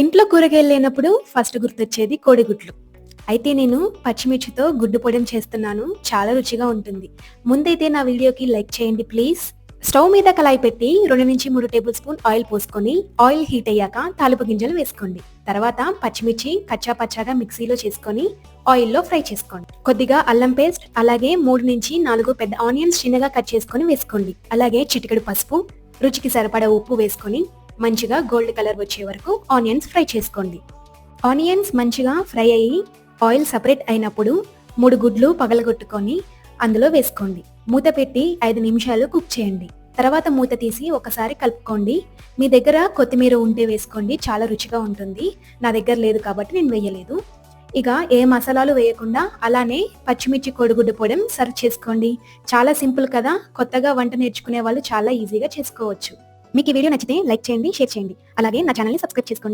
ఇంట్లో కూరగాయలు లేనప్పుడు ఫస్ట్ గుర్తొచ్చేది కోడిగుడ్లు. అయితే నేను పచ్చిమిర్చితో గుడ్డు పొడిం చేస్తున్నాను. చాలా రుచిగా ఉంటుంది. ముందైతే నా వీడియోకి లైక్ చేయండి ప్లీజ్. స్టవ్ మీద కళాయి పెట్టి 2-3 టేబుల్ స్పూన్ ఆయిల్ పోసుకొని, ఆయిల్ హీట్ అయ్యాక తాలింపు గింజలు వేసుకోండి. తర్వాత పచ్చిమిర్చి కచ్చా పచ్చాగా మిక్సీలో చేసుకొని ఆయిల్‌లో ఫ్రై చేసుకోండి. కొద్దిగా అల్లం పేస్ట్, అలాగే 3-4 పెద్ద ఆనియన్స్ చిన్నగా కట్ చేసుకొని వేసుకోండి. అలాగే చిటికెడు పసుపు, రుచికి సరిపడా ఉప్పు వేసుకొని మంచిగా గోల్డ్ కలర్ వచ్చే వరకు ఆనియన్స్ ఫ్రై చేసుకోండి. ఆనియన్స్ మంచిగా ఫ్రై అయ్యి ఆయిల్ సపరేట్ అయినప్పుడు 3 గుడ్లు పగలగొట్టుకొని అందులో వేసుకోండి. మూత పెట్టి 5 నిమిషాలు కుక్ చేయండి. తర్వాత మూత తీసి ఒకసారి కలుపుకోండి. మీ దగ్గర కొత్తిమీర ఉంటే వేసుకోండి, చాలా రుచిగా ఉంటుంది. నా దగ్గర లేదు కాబట్టి నేను వేయలేదు. ఇక ఏ మసాలాలు వేయకుండా అలానే పచ్చిమిర్చి కోడిగుడ్డు పొడిం సర్వ్ చేసుకోండి. చాలా సింపుల్ కదా, కొత్తగా వంట నేర్చుకునే వాళ్ళు చాలా ఈజీగా చేసుకోవచ్చు. మీకు ఈ వీడియో నచ్చితే లైక్ చేయండి, షేర్ చేయండి. అలాగే నా ఛానల్‌ని సబ్స్క్రైబ్ చేసుకోండి.